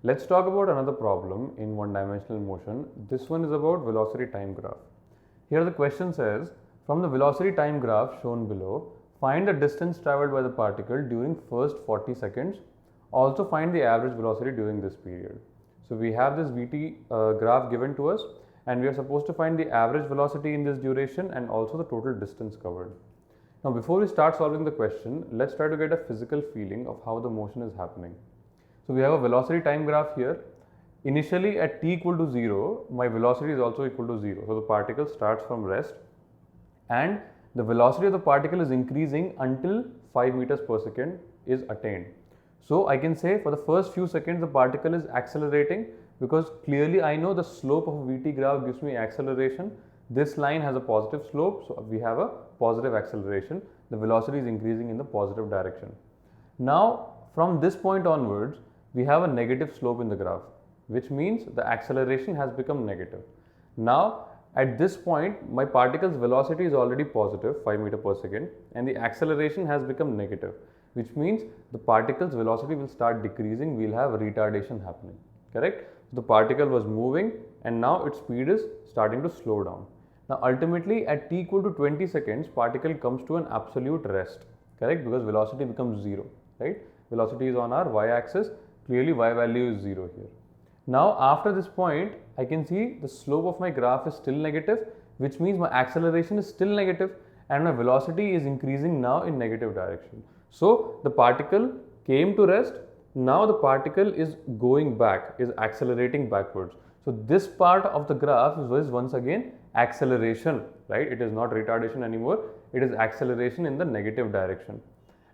Let's talk about another problem in one-dimensional motion. This one is about velocity time graph. Here the question says, from the velocity time graph shown below, find the distance traveled by the particle during first 40 seconds. Also find the average velocity during this period. So we have this Vt graph given to us, and we are supposed to find the average velocity in this duration and also the total distance covered. Now before we start solving the question, let's try to get a physical feeling of how the motion is happening. So we have a velocity time graph here. Initially at t equal to 0, my velocity is also equal to 0. So the particle starts from rest and the velocity of the particle is increasing until 5 meters per second is attained. So I can say for the first few seconds the particle is accelerating, because clearly I know the slope of a Vt graph gives me acceleration. This line has a positive slope, so we have a positive acceleration. The velocity is increasing in the positive direction. Now from this point onwards, we have a negative slope in the graph, which means the acceleration has become negative. Now at this point, my particle's velocity is already positive, 5 meters per second, and the acceleration has become negative, which means the particle's velocity will start decreasing. We'll have retardation happening, correct? So the particle was moving and now its speed is starting to slow down. Now ultimately at t equal to 20 seconds, particle comes to an absolute rest, correct? Because velocity becomes 0, right? Velocity is on our y-axis, clearly y value is 0 here. Now after this point, I can see the slope of my graph is still negative, which means my acceleration is still negative and my velocity is increasing now in negative direction. So the particle came to rest, now the particle is going back, is accelerating backwards. So this part of the graph is once again acceleration, right? It is not retardation anymore, it is acceleration in the negative direction.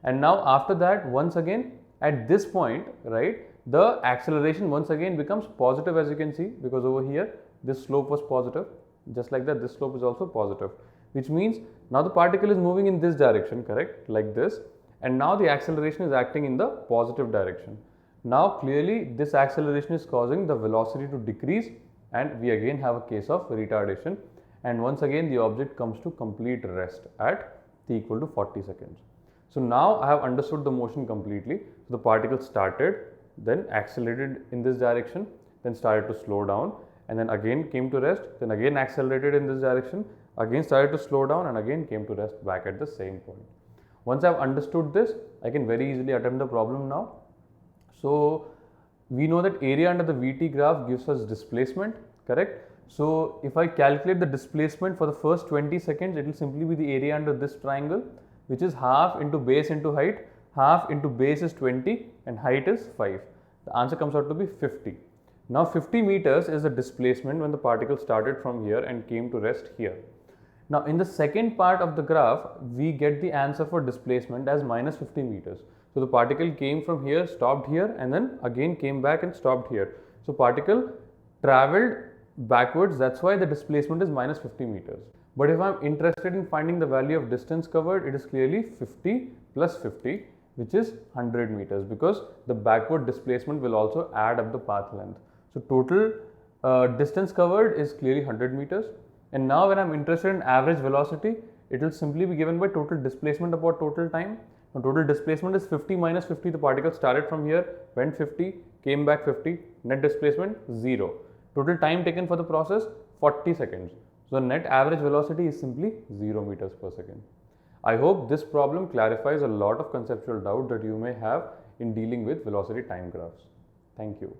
And now after that, once again at this point, right, the acceleration once again becomes positive, as you can see, because over here this slope was positive, just like that this slope is also positive, which means now the particle is moving in this direction, correct, like this, and now the acceleration is acting in the positive direction. Now clearly this acceleration is causing the velocity to decrease, and we again have a case of retardation, and once again the object comes to complete rest at t equal to 40 seconds. So now I have understood the motion completely. So the particle started, then accelerated in this direction, then started to slow down, and then again came to rest, then again accelerated in this direction, again started to slow down, and again came to rest back at the same point. Once I have understood this, I can very easily attempt the problem now. So we know that area under the Vt graph gives us displacement, correct? So if I calculate the displacement for the first 20 seconds, it will simply be the area under this triangle, which is half into base into height. Half into base is 20 and height is 5. The answer comes out to be 50. Now 50 meters is the displacement when the particle started from here and came to rest here. Now in the second part of the graph, we get the answer for displacement as minus 50 meters. So the particle came from here, stopped here, and then again came back and stopped here. So particle traveled backwards, that's why the displacement is minus 50 meters. But if I am interested in finding the value of distance covered, it is clearly 50 plus 50, which is 100 meters, because the backward displacement will also add up the path length. So total distance covered is clearly 100 meters. And now when I am interested in average velocity, it will simply be given by total displacement upon total time. Now total displacement is 50 minus 50. The particle started from here, went 50, came back 50, net displacement 0. Total time taken for the process 40 seconds. So the net average velocity is simply 0 meters per second. I hope this problem clarifies a lot of conceptual doubt that you may have in dealing with velocity time graphs. Thank you.